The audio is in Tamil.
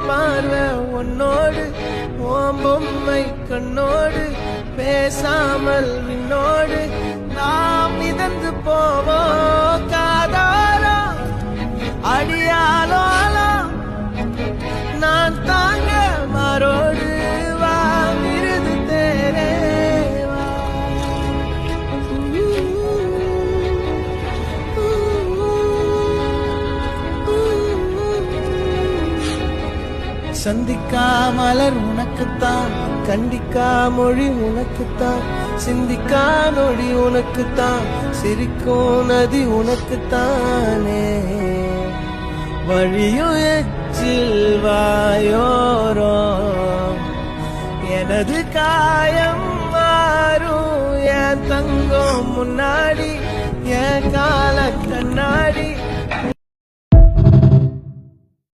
பார்வை உன்னோடு ஓம் பொம்மை கண்ணோடு பேசாமல் விண்ணோடு நாம் மிதந்து போவோம் காதாரோ அடியாலோ நான் தாங்க மாறோடு வா விருது தேரே வா. சந்திக்கா மலர் உனக்குத்தான், கண்டிக்கா மொழி உனக்குத்தான், சிந்திக்கா நொடி உனக்குத்தான், சிரிக்கும் நதி உனக்குத்தானே. வழியும் எச்சில் வாயோரோ எனது காயம் மாறும் என் தங்கம் முன்னாடி என் கால கண்ணாடி